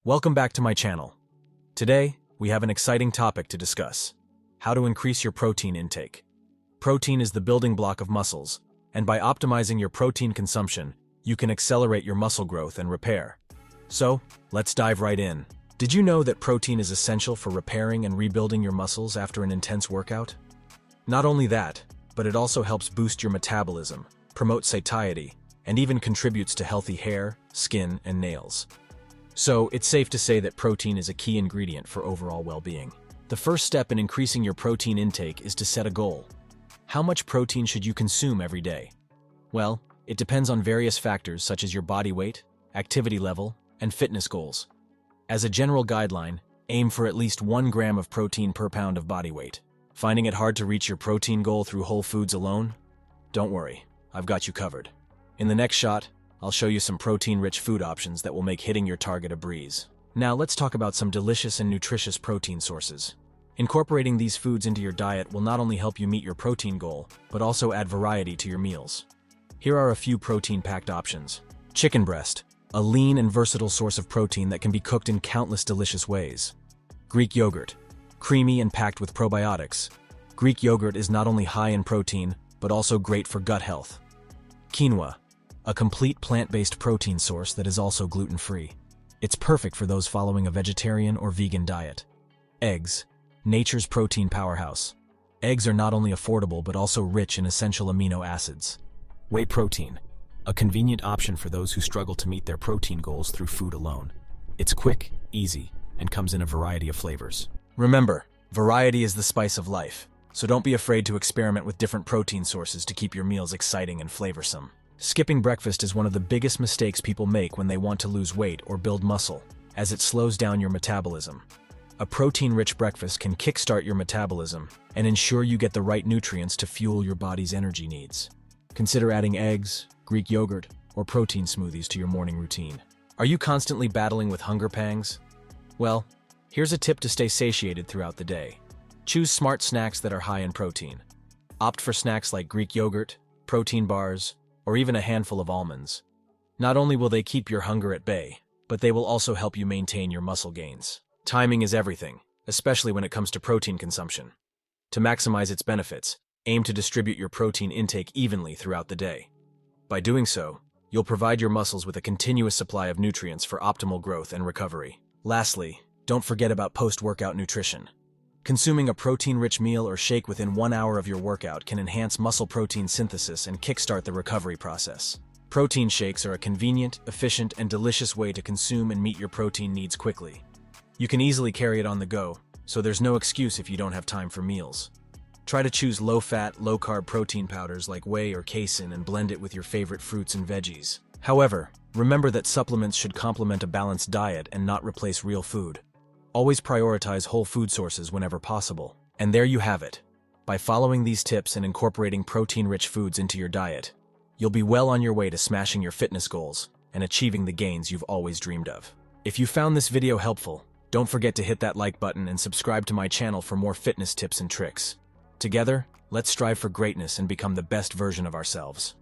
Welcome back to my channel. Today, we have an exciting topic to discuss: how to increase your protein intake. Protein is the building block of muscles, and by optimizing your protein consumption, you can accelerate your muscle growth and repair. So, let's dive right in. Did you know that protein is essential for repairing and rebuilding your muscles after an intense workout? Not only that, but it also helps boost your metabolism, promote satiety, and even contributes to healthy hair, skin, and nails. So, it's safe to say that protein is a key ingredient for overall well-being. The first step in increasing your protein intake is to set a goal. How much protein should you consume every day? Well, it depends on various factors such as your body weight, activity level, and fitness goals. As a general guideline, aim for at least 1 gram of protein per pound of body weight. Finding it hard to reach your protein goal through whole foods alone? Don't worry, I've got you covered. In the next shot, I'll show you some protein-rich food options that will make hitting your target a breeze. Now let's talk about some delicious and nutritious protein sources. Incorporating these foods into your diet will not only help you meet your protein goal, but also add variety to your meals. Here are a few protein-packed options. Chicken breast, a lean and versatile source of protein that can be cooked in countless delicious ways. Greek yogurt, creamy and packed with probiotics. Greek yogurt is not only high in protein, but also great for gut health. Quinoa, a complete plant-based protein source that is also gluten-free. It's perfect for those following a vegetarian or vegan diet. Eggs, nature's protein powerhouse. Eggs are not only affordable but also rich in essential amino acids. Whey protein, a convenient option for those who struggle to meet their protein goals through food alone. It's quick, easy, and comes in a variety of flavors. Remember, variety is the spice of life, so don't be afraid to experiment with different protein sources to keep your meals exciting and flavorsome. Skipping breakfast is one of the biggest mistakes people make when they want to lose weight or build muscle, as it slows down your metabolism. A protein-rich breakfast can kickstart your metabolism and ensure you get the right nutrients to fuel your body's energy needs. Consider adding eggs, Greek yogurt, or protein smoothies to your morning routine. Are you constantly battling with hunger pangs? Well, here's a tip to stay satiated throughout the day. Choose smart snacks that are high in protein. Opt for snacks like Greek yogurt, protein bars, or even a handful of almonds. Not only will they keep your hunger at bay, but they will also help you maintain your muscle gains. Timing is everything, especially when it comes to protein consumption. To maximize its benefits, aim to distribute your protein intake evenly throughout the day. By doing so, you'll provide your muscles with a continuous supply of nutrients for optimal growth and recovery. Lastly, don't forget about post-workout nutrition. Consuming a protein-rich meal or shake within 1 hour of your workout can enhance muscle protein synthesis and kickstart the recovery process. Protein shakes are a convenient, efficient, and delicious way to consume and meet your protein needs quickly. You can easily carry it on the go, so there's no excuse if you don't have time for meals. Try to choose low-fat, low-carb protein powders like whey or casein and blend it with your favorite fruits and veggies. However, remember that supplements should complement a balanced diet and not replace real food. Always prioritize whole food sources whenever possible. And there you have it. By following these tips and incorporating protein-rich foods into your diet, you'll be well on your way to smashing your fitness goals and achieving the gains you've always dreamed of. If you found this video helpful, don't forget to hit that like button and subscribe to my channel for more fitness tips and tricks. Together, let's strive for greatness and become the best version of ourselves.